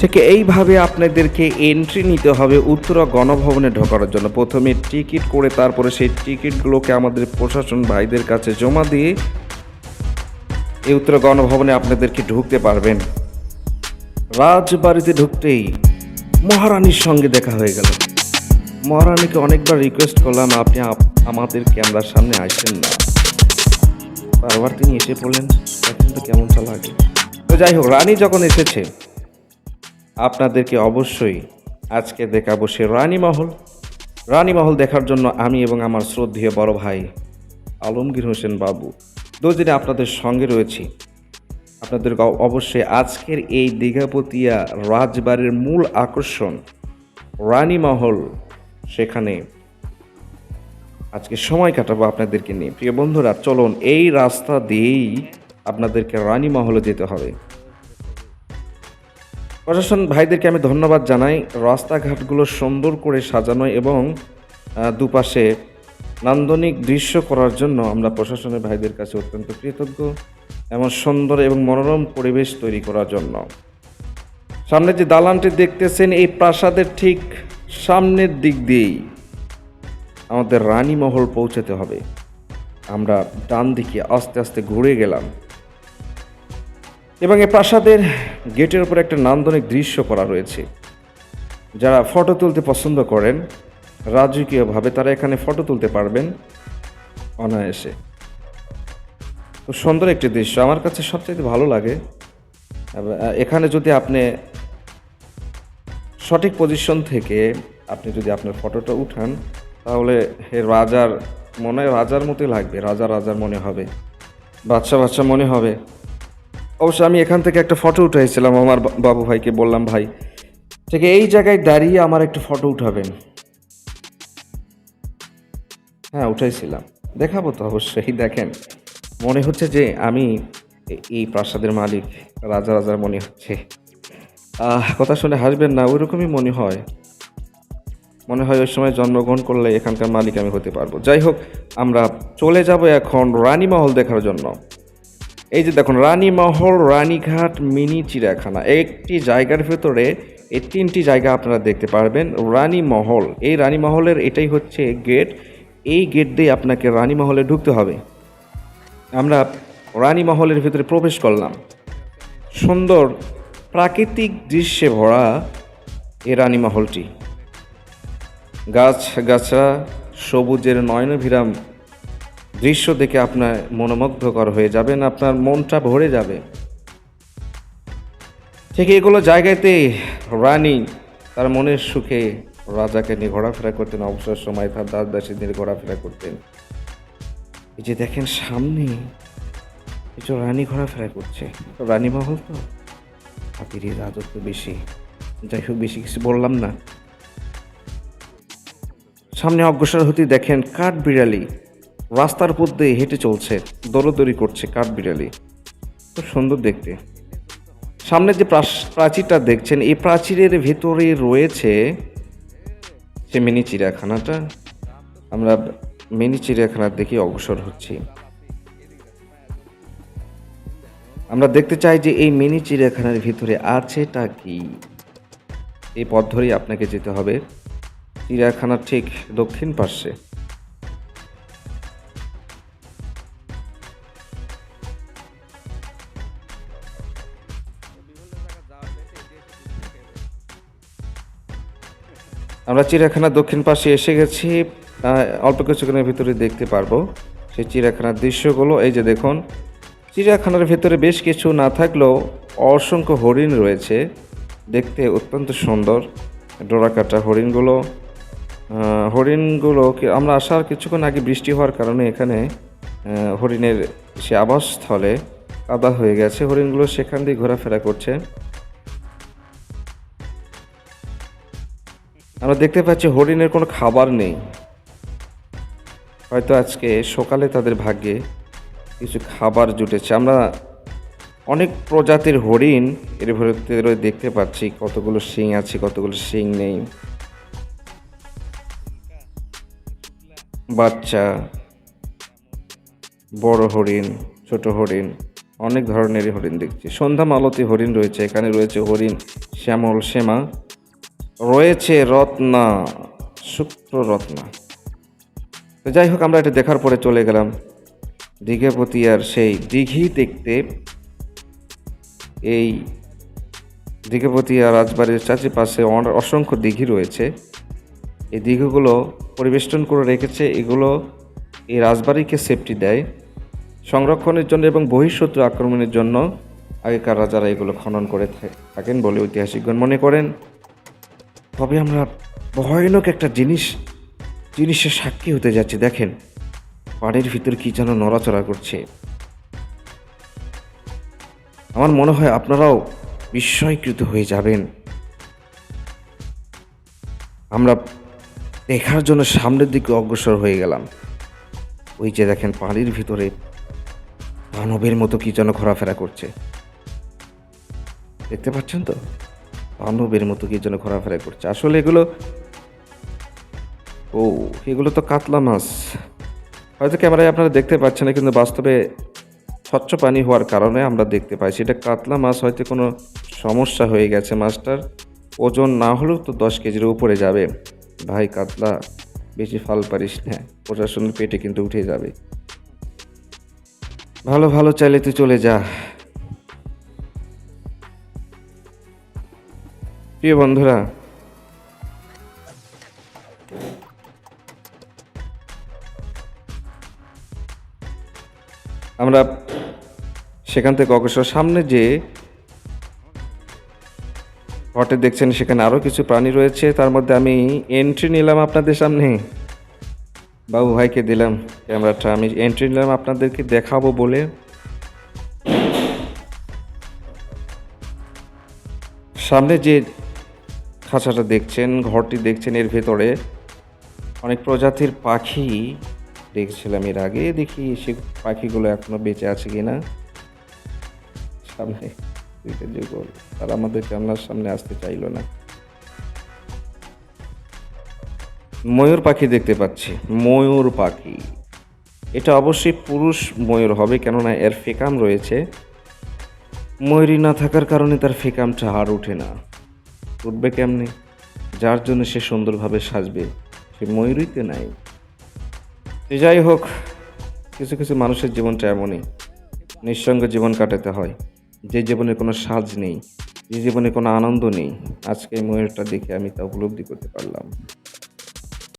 ঠিক এইভাবে আপনাদেরকে এন্ট্রি নিতে হবে উত্তরা গণভবনে ঢোকার জন্য। প্রথমে টিকিট করে তারপরে সেই টিকিটগুলোকে আমাদের প্রশাসন ভাইদের কাছে জমা দিয়ে এই উত্তরা গণভবনে আপনাদেরকে ঢুকতে পারবেন। রাজবাড়িতে ঢুকতেই মহারানীর সঙ্গে দেখা হয়ে গেল। মহারানীকে অনেকবার রিকোয়েস্ট করলাম, আপনি আমাদের ক্যামেরার সামনে আসেন না। বারবার তিনি এসে পড়লেন। দেখেন তো কেমনটা লাগে। তো যাই হোক, রানী যখন এসেছে আপনাদেরকে অবশ্যই আজকে দেখাবো সে রানীমহল। রানীমহল দেখার জন্য আমি এবং আমার শ্রদ্ধেয় বড় ভাই আলমগীর হোসেন বাবু দুজনে আপনাদের সঙ্গে রয়েছি। আপনাদেরকে অবশ্যই আজকের এই দীঘাপতিয়া রাজবাড়ির মূল আকর্ষণ রানীমহল, সেখানে আজকে সময় কাটাবো আপনাদেরকে নিয়ে। প্রিয় বন্ধুরা, চলুন এই রাস্তা দিয়েই আপনাদেরকে রানীমহলে যেতে হবে। প্রশাসন ভাইদেরকে আমি ধন্যবাদ জানাই। রাস্তাঘাটগুলো সুন্দর করে সাজানো এবং দুপাশে নান্দনিক দৃশ্য করার জন্য আমরা প্রশাসনের ভাইদের কাছে অত্যন্ত কৃতজ্ঞ। এমন সুন্দর এবং মনোরম পরিবেশ তৈরি করার জন্য। সামনে যে দালানটি দেখতেছেন, এই প্রাসাদের ঠিক সামনের দিক দিয়েই আমাদের রানীমহল পৌঁছাতে হবে। আমরা ডান দিকে আস্তে আস্তে ঘুরে গেলাম এবং এই প্রাসাদের গেটের উপর একটা নান্দনিক দৃশ্য করা রয়েছে। যারা ফটো তুলতে পছন্দ করেন রাজকীয়ভাবে, তারা এখানে ফটো তুলতে পারবেন অনায়াসে। খুব সুন্দর একটি দৃশ্য, আমার কাছে সবচেয়ে ভালো লাগে। এখানে যদি আপনি সঠিক পজিশন থেকে আপনি যদি আপনার ফটোটা উঠান, তাহলে রাজার মনে রাজার মতোই লাগবে, রাজার মনে হবে, বাচ্চা মনে হবে। অবশ্য আমি এখান থেকে একটা ফটো উঠাইছিলাম, আমার বাবু ভাইকে বললাম, ভাই ঠিক এই জায়গায় দাঁড়িয়ে আমার একটা ফটো উঠাবেন। হ্যাঁ, উঠাইছিলাম, দেখাবো তো অবশ্যই। দেখেন, মনে হচ্ছে যে আমি এই প্রাসাদের মালিক, রাজার মনে হচ্ছে। কথা শুনে হাসবেন না, ওইরকমই মনে হয় ওই সময় জন্মগ্রহণ করলে এখানকার মালিক আমি হতে পারবো। যাই হোক, আমরা চলে যাব এখন রানীমহল দেখার জন্য। এই যে দেখুন, রানীমহল, রানীঘাট, মিনি চিড়িয়াখানা, একটি জায়গার ভেতরে এই তিনটি জায়গা আপনারা দেখতে পারবেন। রানীমহল, এই রানীমহলের এটাই হচ্ছে গেট। এই গেট দিয়ে আপনাকে রানীমহলে ঢুকতে হবে। আমরা রানীমহলের ভিতরে প্রবেশ করলাম। সুন্দর প্রাকৃতিক দৃশ্যে ভরা এই রানীমহলটি। গাছগাছড়া, সবুজের নয়নভিরাম দৃশ্য দেখে আপনার মনোমুগ্ধকর হয়ে যাবেন, আপনার মনটা ভরে যাবে। ঠিক এগুলো জায়গাতে রানী তার মনের সুখে রাজাকে নিয়ে ঘোরাফেরা করতেন, অবসর সময় তার দাস নিয়ে ঘোরাফেরা করতেন। এই যে দেখেন সামনে কিছু রানী ঘোরাফেরা করছে। রানীমহল তো হাতির রাজত্ব বেশি। যাই হোক, বেশি কিছু বললাম না। সামনে অগ্রসর হতে দেখেন কাঠবিড়ালি রাস্তার উপর দিয়ে হেঁটে চলছে, দৌড়দৌড়ি করছে কাঠবিড়ালি, খুব সুন্দর দেখতে। সামনে যে প্রাচীরটা দেখছেন, এই প্রাচীরের ভেতরে রয়েছে সে মিনি চিড়িয়াখানাটা। আমরা মিনি চিড়িয়াখানার দিকে অগ্রসর হচ্ছি। আমরা দেখতে চাই যে এই মিনি চিড়িয়াখানার ভিতরে আছেটা কি। এই পথ ধরেই আপনাকে যেতে হবে চিড়িয়াখানার ঠিক দক্ষিণ পার্শ্বে। আমরা চিড়িয়াখানার দক্ষিণ পাশে এসে গেছি। অল্প কিছুক্ষণের ভিতরে দেখতে পারবো সেই চিড়িয়াখানার দৃশ্যগুলো। এই যে দেখুন, চিড়িয়াখানার ভেতরে বেশ কিছু না থাকলেও অসংখ্য হরিণ রয়েছে, দেখতে অত্যন্ত সুন্দর। ডোরাকাটা হরিণগুলো আমরা আসার কিছুক্ষণ আগে বৃষ্টি হওয়ার কারণে এখানে হরিণের সে আবাসস্থলে কাদা হয়ে গেছে। হরিণগুলো সেখান দিয়ে ঘোরাফেরা করছে। আমরা দেখতে পাচ্ছি হরিণের কোনো খাবার নেই, হয়তো আজকে সকালে তাদের ভাগ্যে কিছু খাবার জুটেছে। আমরা অনেক প্রজাতির হরিণ এর ভেতরে দেখতে পাচ্ছি, কতগুলো শিং আছে, কতগুলো শিং নেই। বাচ্চা, বড় হরিণ, ছোট হরিণ, অনেক ধরনেরই হরিণ দেখছি। সন্ধ্যা মালতী হরিণ রয়েছে, এখানে রয়েছে হরিণ শ্যামল শ্যামা, রয়েছে রত্না, শুক্র রত্না। তো যাই হোক, আমরা এটা দেখার পরে চলে গেলাম দীঘাপতিয়ার সেই দিঘি দেখতে। এই দীঘাপতিয়া রাজবাড়ির চারপাশে অসংখ্য দিঘি রয়েছে। এই দিঘিগুলো পরিবেষ্টন করে রেখেছে, এগুলো এই রাজবাড়িকে সেফটি দেয় সংরক্ষণের জন্য এবং বহিঃশত্রু আক্রমণের জন্য আগেকার রাজারা এগুলো খনন করে থাকেন বলে ঐতিহাসিকগণ মনে করেন। তবে আমরা ভয়ানক একটা জিনিসের সাক্ষী হতে যাচ্ছি। দেখেন, পাড়ের ভিতর কি যেন নড়াচড়া করছে। আমার মনে হয় আপনারাও বিস্ময়কৃত হয়ে যাবেন। আমরা দেখার জন্য সামনের দিকে অগ্রসর হয়ে গেলাম। ওই যে দেখেন, পানির ভিতরে দানবের মতো কি যেন ঘোরাফেরা করছে, দেখতে পাচ্ছেন তো? দানবের মতো কি যেন ঘোরাফেরা করছে। আসলে এগুলো তো কাতলা মাছ। হয়তো ক্যামেরায় আপনারা দেখতে পাচ্ছেন না, কিন্তু বাস্তবে স্বচ্ছ পানি হওয়ার কারণে আমরা দেখতে পাই সেটা কাতলা মাছ। হয়তো কোনো সমস্যা হয়ে গেছে মাছটার, ওজন না হলেও তো 10 কেজির উপরে যাবে। ভাই কাতলা, বেশি ফাল পারিস না, প্রশাসনের পেটে কিন্তু উঠে যাবে। ভালো ভালো চাইলে তুই চলে যা। প্রিয় বন্ধুরা, আমরা সেখান থেকে অগ্রসর সামনে যে ঘটে দেখছেন, সেখানে আরও কিছু প্রাণী রয়েছে। তার মধ্যে আমি এন্ট্রি নিলাম আপনাদের সামনে, বাবু ভাইকে দিলাম ক্যামেরাটা, আমি এন্ট্রি নিলাম আপনাদেরকে দেখাবো বলে। সামনে যে খাঁচাটা দেখছেন, ঘরটি দেখছেন, এর ভেতরে অনেক প্রজাতির পাখি দেখছিলাম এর আগে। দেখি সে পাখিগুলো এখনো বেঁচে আছে কিনা। সামনে দুইটা যুগল, তারা আমাদের ক্যামেরার সামনে আসতে চাইল না। ময়ূর পাখি দেখতে পাচ্ছি, ময়ূর পাখি। এটা অবশ্যই পুরুষ ময়ূর হবে, কেননা এর ফেকাম রয়েছে। ময়ূরী না থাকার কারণে তার ফেকামটা আর ওঠে না। উঠবে কেমনে? যার জন্য সে সুন্দরভাবে সাজবে, সে ময়ূরীতে নাই। যাই হোক, কিছু কিছু মানুষের জীবনটা এমনই, নিঃসঙ্গ জীবন কাটাতে হয়। যে জীবনে কোনো সাজ নেই, যে জীবনে কোনো আনন্দ নেই। আজকে এই ময়ূরটা দেখে আমি তা উপলব্ধি করতে পারলাম।